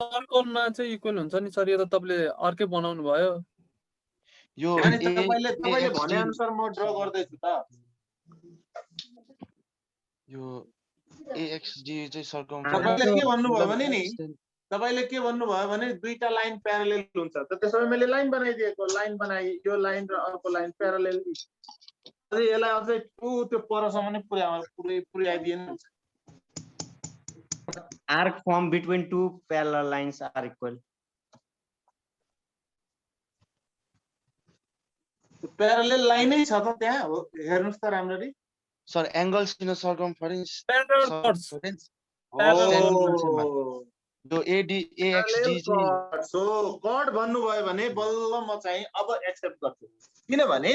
सर्कलमा चाहिँ इक्वल हुन्छ नि सर। यो त तपाईले अर्कै बनाउनु भयो। यो अनि तपाईले भने अनुसार म ड्रा गर्दै छु त। यो AXD चाहिँ तपाईले के भन्नु भयो भने नि तपाईले के भन्नुभयो भने दुईटा लाइन प्यारालेल हुन्छ त त्यसो भए मैले लाइन बनाइदिएको लाइन बनाए यो लाइन र अर्को लाइन प्यारालेल अझै यसलाई अझै त्यो परसम्म नै पुर्याइदिएन arc formed between two parallel lines are equal. प्यारालेल लाइनै छ त त्यहाँ हो हेर्नुस् त राम्ररी sir angles in circumference Parallel chords. यो एडी एएक्सडी चाहिँ सो कट भन्नुभयो भने बल्ल म चाहिँ अब एक्सेप्ट गर्छु किनभने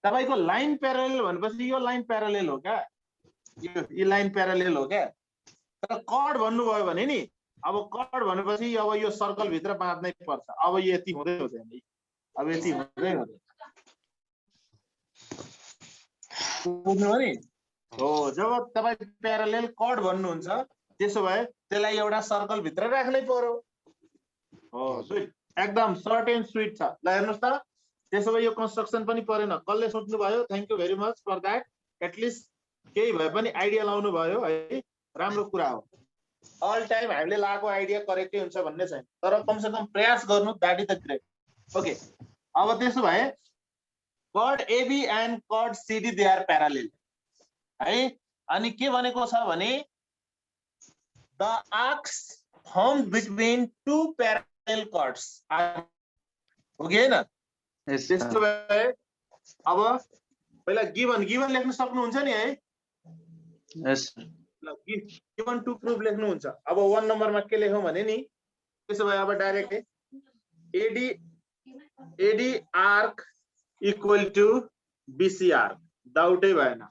तपाईको लाइन प्यारालेल भनेपछि यो लाइन प्यारालेल हो क्या यो लाइन प्यारालेल हो क्या तर कट भन्नुभयो भने नि अब कट भनेपछि अब यो सर्कल भित्र बाँध्नै पर्छ अब यति हुँदै हुँदैन अब यति हुँदै हुँदैन बुझ्नुभयो नि हो जब तपाई प्यारालेल कट भन्नुहुन्छ त्यसो भए त्यसलाई एउटा सर्कल भित्र राख्नै पर्यो हो एकदम सर्ट एन्ड स्वीट छ ल हेर्नुस् त त्यसो भए यो कन्स्ट्रक्सन पनि परेन कसले सोच्नु भयो thank you very much for that at least केही भए पनि आइडिया लाउनु भयो है राम्रो कुरा हो अल टाइम हामीले लागेको आइडिया करेक्टै हुन्छ भन्ने छैन तर कम से कम प्रयास गर्नु that is the great okay अब त्यसो भए cut AB and cut CD they are parallel है अनि के भनेको छ भने the arcs formed between two parallel cuts हो कि हैन त्यसो भए अब पहिला गिवन लेख्न सक्नुहुन्छ नि है यस गिवन टु प्रुफ लेख्नुहुन्छ अब 1 नम्बरमा के लेखौं भने नि त्यसो भए अब direct AD arc equal to BC arc डाउटै भएन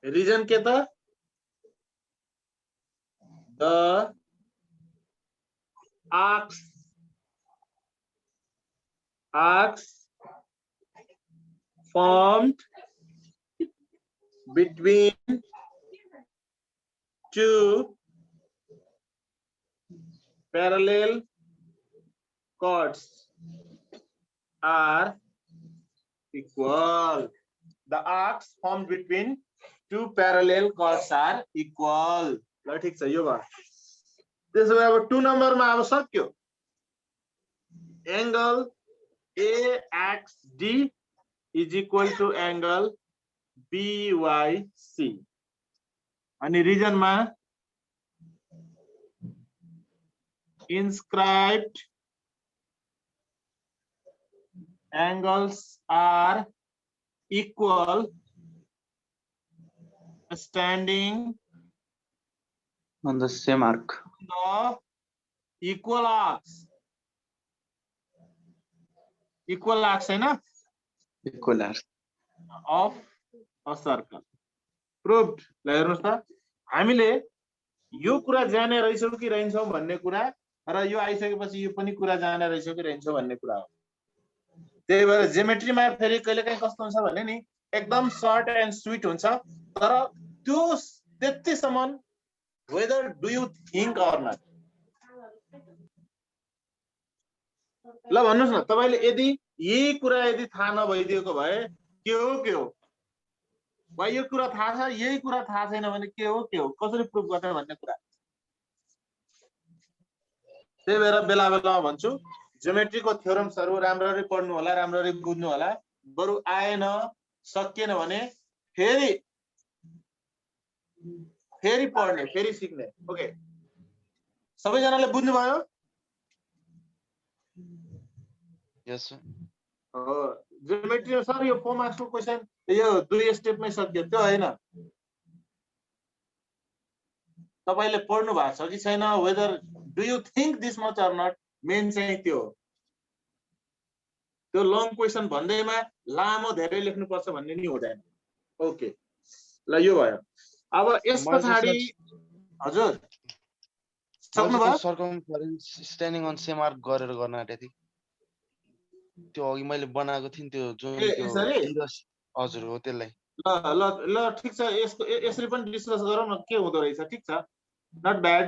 रीजन के त the arcs formed between two parallel chords are equal. The arcs formed between two parallel chords are equal. ल ठीक छ यो भयो त्यसो भए अब 2 नम्बरमा अब सक्यो angle AXD is equal to angle BYC अनि रिजन मा inscribed angles are equal standing on the same arc. The equal arcs है ना Equal arc of a circle proved ल हेर्नुस् त हामीले यो कुरा जाने रहेछौ कि रहन्छौ भन्ने कुरा र यो आइसकेपछि यो पनि कुरा जाने रहेछौ कि रहन्छौ भन्ने कुरा हो त्यही भएर जियोमेट्रीमा फेरि कहिलेकाहीँ कस्तो हुन्छ भने नि एकदम सर्ट एन्ड स्वीट हुन्छ तर त्यो त्यतिसम्म whether do you think or not ल भन्नुस् न तपाईले यदि यही कुरा यदि थाहा नभइदिएको भए के हो वा यो कुरा थाहा छ यही कुरा थाहा छैन भने के हो कसरी प्रुफ गर्ने भन्ने कुरा त्यही भएर बेला बेलामा भन्छु जियोमेट्रीको थ्योरम्सहरु राम्ररी पढ्नु होला राम्ररी बुझ्नु होला बरु आएन सकिएन भने फेरि पढ्ने फेरि सिक्ने ओके सबैजनाले बुझ्नु भयो यस सर हो जियोमेट्री सर यो 4 मार्क्सको क्वेशन यो 2 स्टेपमै सक्यो त्यो हैन तपाईले पढ्नु भएको छ कि छैन whether do you think this much or not main चाहिँ त्यो लङ क्वेशन भन्दैमा लामो धेरै लेख्नु पर्छ भन्ने नि हुँदैन ओके ल यो भयो अब यस पछाडी हजुर सक्नु भयो circumference standing on same arc गरेर गर्न आँटेथि त्यो अघि मैले बनाएको थिएँ त्यो जुन त्यो हजुर हो त्यसलाई ल ठीक छ यसको यसरी पनि डिस्कस गरौँ न के हुँदो रहेछ ठीक छ नट ब्याड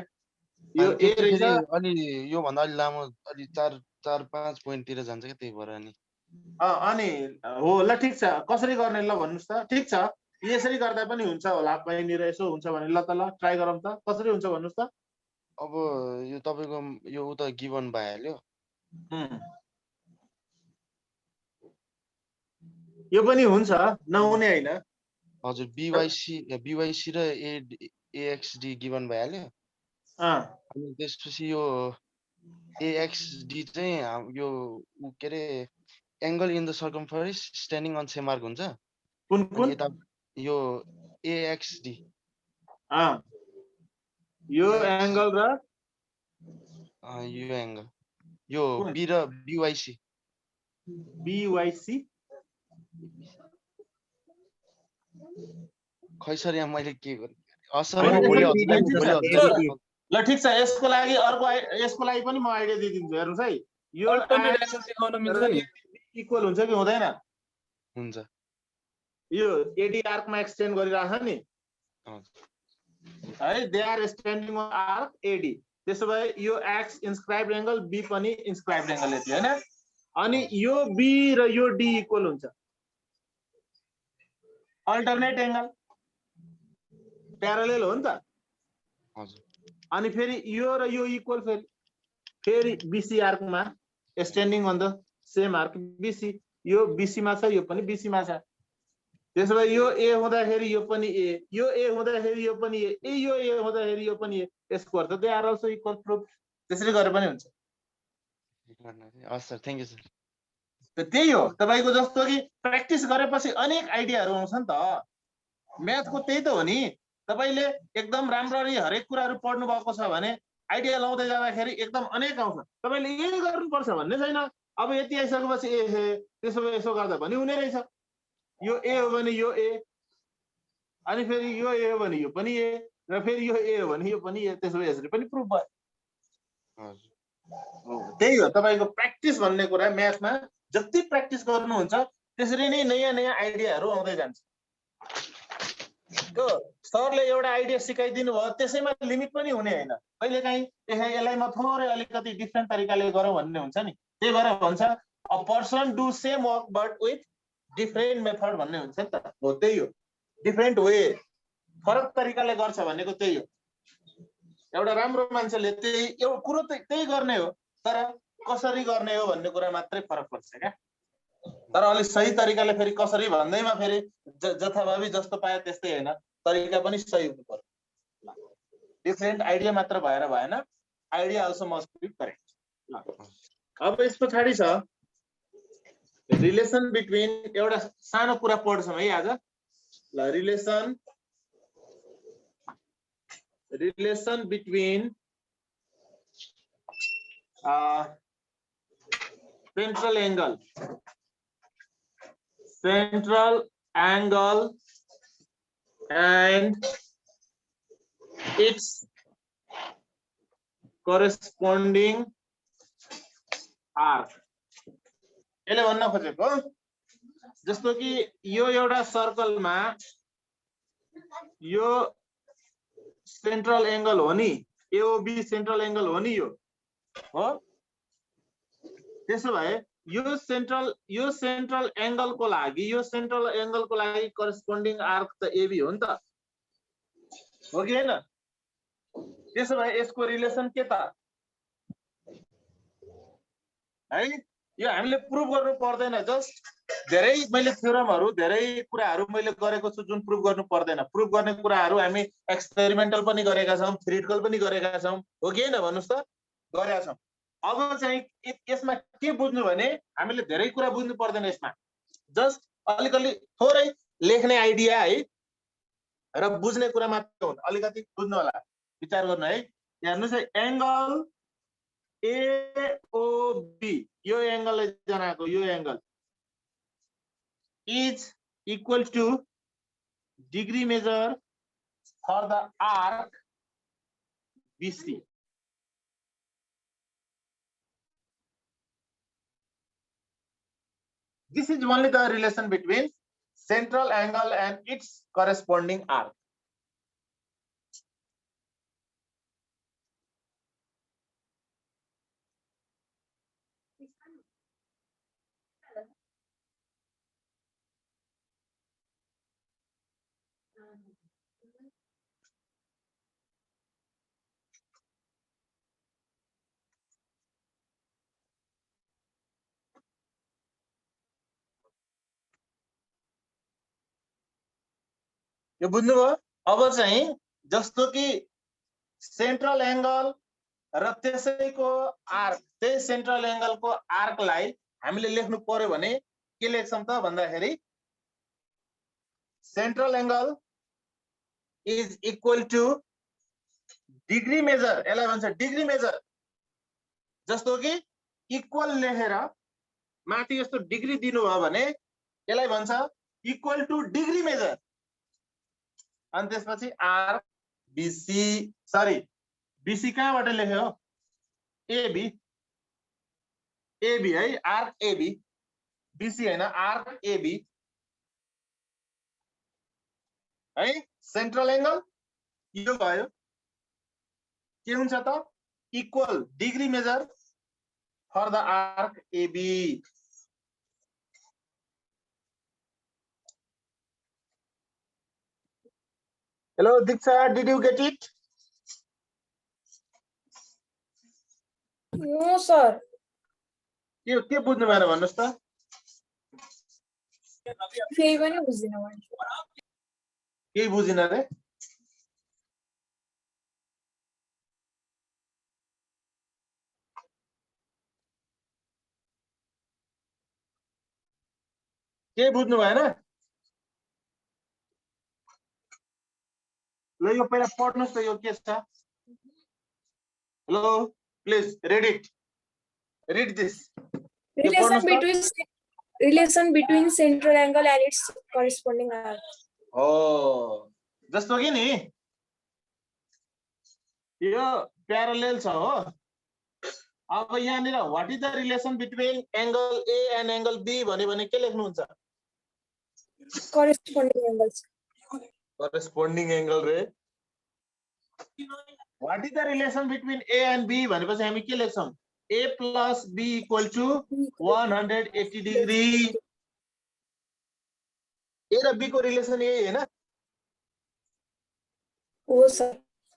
यो अनि त्यो ए चाहिँ रहेछ। फेरि अलि योभन्दा अलि लामो अलि 4-5 पोइन्टतिर जान्छ क्या, त्यही भएर अनि अनि हो ल ठिक छ, कसरी गर्ने ल भन्नुहोस् त। ठिक छ, यसरी गर्दा पनि हुन्छ होला, कहीँनिर यसो हुन्छ भने ल त ल ट्राई गरौँ त, कसरी हुन्छ भन्नुहोस् त। अब यो तपाईँको यो उता गिभन भइहाल्यो। यो पनि हुन्छ, नहुने होइन। हजुर, BYC र AXD गिभन भइहाल्यो। अनि त्यसपछि यो AXD चाहिँ यो के अरे angle in the circumference standing on same arc हुन्छ। कुन अनि कुन यता यो AXD यो एंगल र यो एङ्गल यो कुन? B र BYC BYC खै सर यहाँ मैले के गरेँ होइन, सर भोलि यसरी हजुरलाई भोलि ठिक छ। हजुरलाई ल ठिक छ, यसको लागि अर्को यसको लागि पनि म आइडिया दिइदिन्छु। हेर्नुहोस् है, यो अल्टरनेट एंगल देखाउन मिल्छ नि। इक्वल हुन्छ कि हुँदैन? हुन्छ। यो एडी आर्कमा एक्सटेन्ड गरिरहेछ नि है, they are standing on arc AD. त्यसो भए यो एक्स इन्स्क्राइब्ड एंगल, बी पनि इन्स्क्राइब्ड एंगल यति हैन। अनि यो बी र यो डी इक्वल हुन्छ, अल्टरनेट एंगल प्यारालेल हो नि त। हजुर। अनि फेरि यो र यो इक्वल, फेरि बीसी आर्कमा standing on the same arc BC. यो बीसी मा छ, यो पनि बीसी मा छ। त्यसो भए यो ए हुँदाखेरि यो पनि ए, यो ए हुँदाखेरि यो पनि ए, यो ए हुँदाखेरि यो पनि ए। यसको अर्थ they are also equal proof. त्यसरी गरे पनि हुन्छ। हस् सर, थ्यांक यू सर। त्यही हो, तपाईको जस्तो कि प्र्याक्टिस गरेपछि अनेक आइडियाहरू आउँछ नि त। म्याथको त्यही त हो नि, तपाईले एकदम राम्ररी हरेक कुराहरू पढ्नु भएको छ भने आइडिया लाउँदै जाँदाखेरि एकदम अनेक आउँछ। तपाईले यही गर्नुपर्छ भन्ने छैन। अब यति आइसकेपछि ए हे त्यसो भए यसो गर्दा पनि हुने रहेछ। यो ए हो भने यो ए, अनि फेरि यो ए हो भने यो पनि ए, र फेरि यो ए हो भने यो पनि ए। त्यसो भए यसरी पनि प्रुफ भयो। त्यही हो तपाईको प्र्याक्टिस भन्ने कुरा। म्याथमा जति प्र्याक्टिस गर्नुहुन्छ त्यसरी नै नयाँ नयाँ आइडियाहरू आउँदै जान्छ। त्यो सरले एउटा आइडिया सिकाइदिनु भयो, त्यसैमा लिमिट पनि हुने होइन। कहिलेकाहीँ यसलाई म थोरै अलिकति डिफ्रेन्ट तरिकाले गरौँ भन्ने हुन्छ नि। त्यही भएर भन्छ a person do same work but with different method भन्ने हुन्छ नि त। हो त्यही हो, डिफ्रेन्ट वे, फरक तरिकाले गर्छ भनेको त्यही हो। एउटा राम्रो मान्छेले त्यही एउटा कुरो त्यही गर्ने हो, तर कसरी गर्ने हो भन्ने कुरा मात्रै फरक पर्छ क्या। तर अलि सही तरिकाले फेरि कसरी भन्दैमा फेरि जथाभावी जस्तो पाए त्यस्तै हैन, तरिका पनि सही हुनु पर्यो। डिफरेन्ट आइडिया मात्र भएर भएन, idea also must be correct. अब यस पछाडि छ रिलेसन बिट्विन, एउटा सानो कुरा पढ्छौँ है आज। ल relation between central angle and its corresponding arc। यसले भन्न खोजेको जस्तो कि यो एउटा सर्कलमा यो सेन्ट्रल एंगल हो नि, एओबी सेन्ट्रल एंगल हो नि, यो हो। त्यसो भए यो सेन्ट्रल एंगल को लागि, यो सेन्ट्रल एंगल को लागि करेस्पोन्डिङ आर्क त एबी हो नि त, हो कि हैन? त्यसो भए यसको रिलेसन के त है? यो हामीले प्रुफ गर्नु पर्दैन। जस्ट धेरै मैले थ्योरमहरु, धेरै कुराहरु मैले गरेको छु जुन प्रुफ गर्नु पर्दैन। प्रुफ गर्ने कुराहरु हामी एक्सपेरिमेन्टल पनि गरेका छौं, थ्योरिटिकल पनि गरेका छौं, हो कि हैन भन्नुस् त? गरेका छौं। अब चाहिँ यसमा के बुझ्नु भने हामीले धेरै कुरा बुझ्नु पर्दैन यसमा। जस्ट अलिकति थोरै लेख्ने आइडिया है र बुझ्ने कुरा मात्र हो। अलिकति बुझ्नु होला, विचार गर्नु है। हेर्नुस् है, एंगल एओबी, यो एंगल जनाको यो angle is equal to degree measure for the arc BC। This is only the relation between central angle and its corresponding arc। यो बुझ्नुभयो? अब चाहिँ जस्तो कि सेन्ट्रल एंगल र त्यसैको आर्क, त्यही सेन्ट्रल एंगलको आर्कलाई हामीले लेख्नु पर्यो भने के लेख्छौं त भन्दाखेरि central angle is equal to degree measure, यसलाई भन्छ डिग्री मेजर। जस्तो कि इक्वल लेखेर माथि यस्तो डिग्री दिनुभयो भने यसलाई भन्छ इक्वल टु डिग्री मेजर। अनि त्यसपछि आर्क बीसी, सरी बीसी कहाँबाट लेख्यो? एबी, एबी है, आर्क एबी, बीसी हैन, आर्क एबी है। सेन्ट्रल एंगल यो भयो, के हुन्छ त? Equal degree measure for the arc AB. Hello Diksha, did you get it? No sir. यो के बुझ्नु भएन भन्नुस् त? फेरि पनि बुझ्दिन मैले। केही बुझिन रे? के बुझ्नु भएन? ल यो पहिला पढ्नुस् त, यो के छ? Hello please read it, read this. Relation between central angle and its corresponding arc. हो, जस्तो कि नि यो प्यारालेल छ हो। अब यहाँनिर what is the relation between angle A and angle B भन्यो भने के लेख्नुहुन्छ? Corresponding angles. corresponding angle रे। What is the relation between A and B भनेपछि हामी के लेख्छौं? A plus B equal to 180 degree। A र B को रिलेसन यही हैन? हो सर।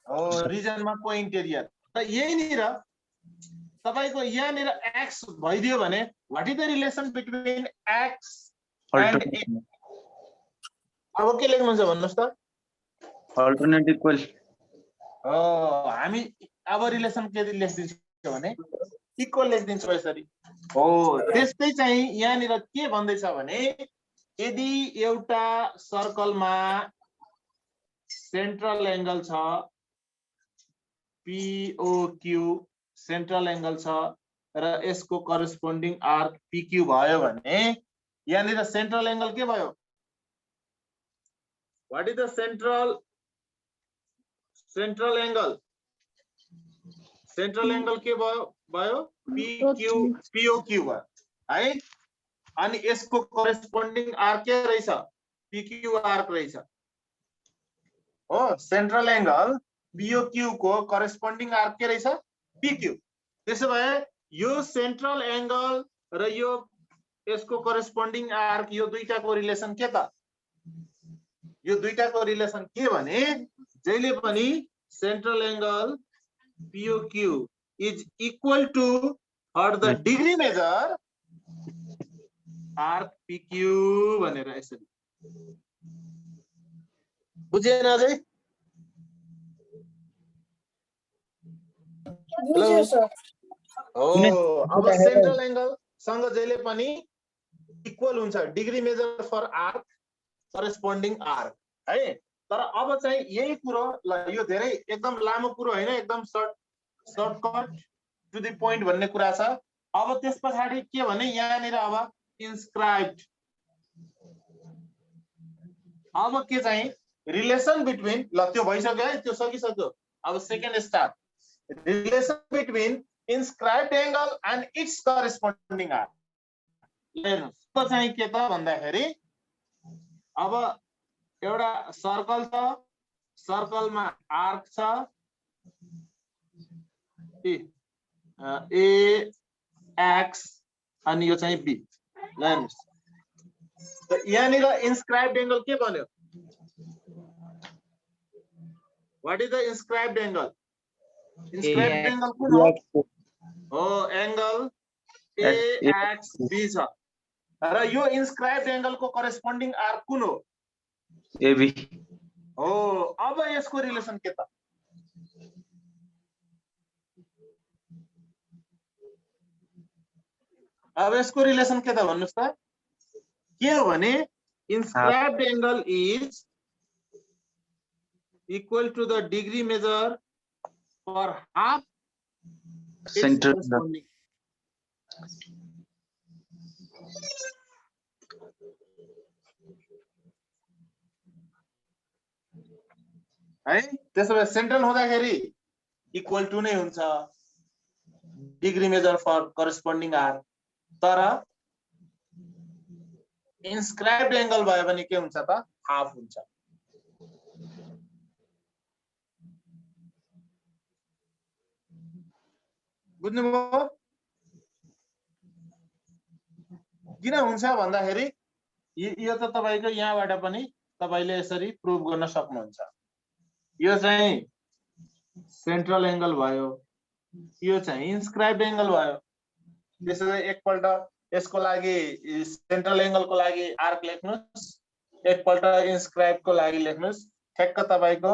हो, रिजनमा पोइन्ट एरिया। त यही नि र तपाईको यहाँनिर x भइदियो भने what is the relation between x and A? अब के लेख्नुहुन्छ भन्नुस् त? Alternate equal. हामी अब रिलेसन के लेख्दिन्छौँ भने इक्वल लेख्दिन्छौँ यसरी। हो, त्यस्तै चाहिँ यहाँनिर के भन्दैछ भने यदि एउटा सर्कलमा सेन्ट्रल एंगल छ POQ, सेन्ट्रल एंगल छ र यसको करस्पोन्डिङ आर्क PQ भयो भने यहाँनिर सेन्ट्रल एंगल के भयो? What is the central angle? Central angle के भयो? POQ भयो है। अनि यसको करस्पोन्डिङ आर्क के रहेछ? PQ आर्क रहेछ हो। सेन्ट्रल एंगल POQ को करस्पोन्डिङ आर्क के रहेछ? PQ। त्यसो भए यो सेन्ट्रल एंगल र यो यसको करस्पोन्डिङ आर्क, यो दुईटाको रिलेसन के त? यो दुईटाको रिलेसन के भने जहिले पनि central angle POQ is equal to for the degree measure arc PQ भनेर यसरी बुझेन अझै? बुझ्यो सर। हो, अब सेन्ट्रल एंगल सँग जहिले पनि इक्वल हुन्छ degree measure for arc corresponding arc है। तर अब चाहिँ यही कुरो, ल यो धेरै एकदम लामो कुरो हैन, एकदम सर्टकट टु द पोइन्ट भन्ने कुरा छ। अब त्यसपछि के भने यहाँनिर अब इन्स्क्राइब्ड, अब के चाहिँ रिलेसन बिट्विन, ल त्यो भइसक्यो है, त्यो सकिसक्यो। अब second start, relation between inscribed angle and it's corresponding arc. हेर्नुस् त चाहिँ के त भन्दाखेरि अब एउटा सर्कल छ, सर्कलमा आर्क छ ए एक्स अनि यो चाहिँ बी। ल हेर्नुस् त यहाँनिर इन्स्क्राइब्ड एंगल के बन्यो? What is the inscribed angle? Inscribed angle कुन हो? हो angle AXB छ र यो inscribed angle को corresponding arc कुन हो? AB. हो अब यसको रिलेसन के त? अब यसको रिलेसन के त भन्नुस् त? के हो भने inscribed angle is equal to the degree measure for half its Center. corresponding. है त्यसो भए सेन्ट्रल हुँदाखेरि इक्वल टु नै हुन्छ degree measure for corresponding arc तर इन्स्क्राइब्ड एंगल भयो भने के हुन्छ त हाफ हुन्छ बुझ्नुभयो किन हुन्छ भन्दाखेरि यो त तपाईको यहाँबाट पनि तपाईले यसरी प्रुभ गर्न सक्नुहुन्छ यो चाहिँ सेन्ट्रल एंगल भयो यो चाहिँ इन्स्क्राइब्ड एंगल भयो त्यसैले एकपल्ट यसको लागि सेन्ट्रल एंगल को लागि आर्क लेख्नुस् एकपल्ट इन्स्क्राइब्ड को लागि लेख्नुस् ठ्याक्क तपाईको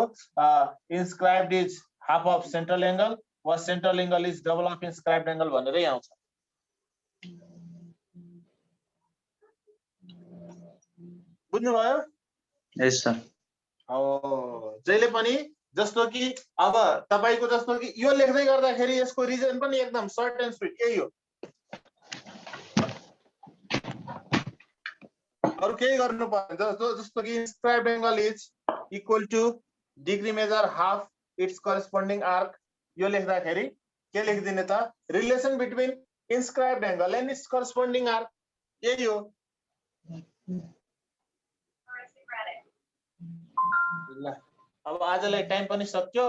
inscribed is half of central angle वा central angle is double of inscribed angle भनेरै आउँछ बुझ्नुभयो यस सर जहिले पनि जस्तो कि अब तपाईको जस्तो कि यो लेख्दै गर्दाखेरि यसको रिजन पनि एकदम सर्ट एन्ड स्वीट यही हो अरु केही गर्नु पर्दैन जस्तो कि inscribed angle is equal to degree measure half its corresponding arc यो लेख्दाखेरि के लेखिदिने त relation between inscribed angle and its corresponding arc यही हो ल अब आजलाई टाइम पनि सक्यो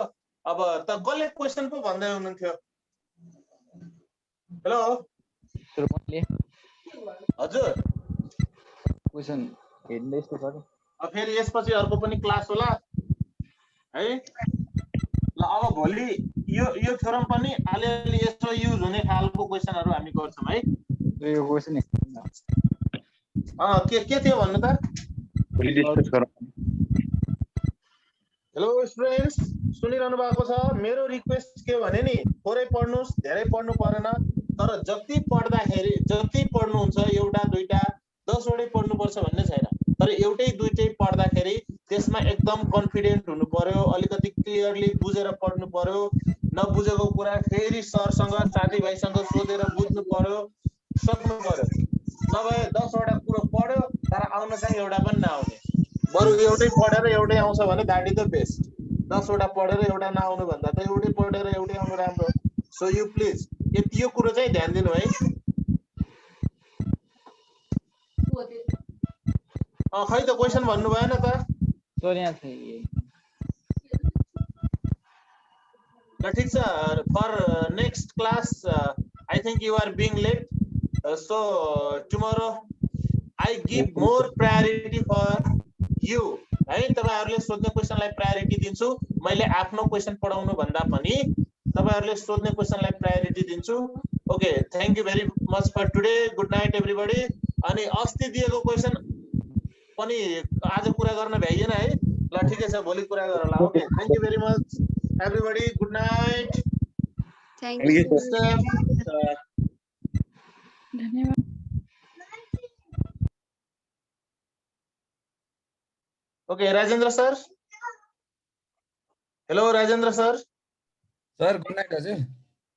अब त कसले क्वेशन पो भन्दै हुनुहुन्थ्यो हेलो सर मैले हजुर क्वेशन हेर्दै यस्तो छ अब फेरि यसपछि अर्को पनि क्लास होला है ल अब भोलि यो थ्योरम पनि अलिअलि यसो युज हुने खालको क्वेशनहरु हामी गर्छौं है यो क्वेशन के थियो भन्नु त भोलि डिस्कस गरौँ हेलो स्टुडेन्ट्स सुनिरहनु भएको छ मेरो रिक्वेस्ट के भने नि थोरै पढ्नुस् धेरै पढ्नु परेन तर जति पढ्दाखेरि जति पढ्नुहुन्छ एउटा दुईटा 10 वटै पढ्नु पर्छ भन्ने छैन तर एउटै दुईटै पढ्दाखेरि त्यसमा एकदम कन्फिडेन्ट हुनु पर्यो अलिकति क्लियरली बुझेर पढ्नु पर्यो नबुझेको कुरा फेरि सरसँग साथीभाइसँग सोधेर बुझ्नु पर्यो सक्नु पर्यो नभए 10 वटा कुरो पढ्यो तर आउन चाहिँ एउटा पनि नआउने बरु एउटै पढेर एउटै आउँछ भने द्याट इज द बेस्ट 10 वटा पढेर एउटा नआउनु भन्दा त एउटै पढेर एउटै आउनु राम्रो सो यु प्लिज यो कुरो चाहिँ ध्यान दिनु है खै त क्वेशन भन्नु भएन त सर यहाँ छ ल ठीक छ for next class I think you are being late so tomorrow I give more priority for you है तपाईहरुले सोध्ने क्वेशनलाई प्रायोरिटी दिन्छु मैले आफ्नो क्वेशन पढाउनु भन्दा पनि तपाईहरुले सोध्ने क्वेशनलाई प्रायोरिटी दिन्छु okay thank you very much for today good night everybody अनि अस्ति दिएको क्वेशन पनि आज कुरा गर्न भ्याइएन है ल ठिकै छ भोलि कुरा गरौँला okay thank you very much everybody good night Thank you. धन्यवाद okay Rajendra sir hello Rajendra sir sir good night हजुर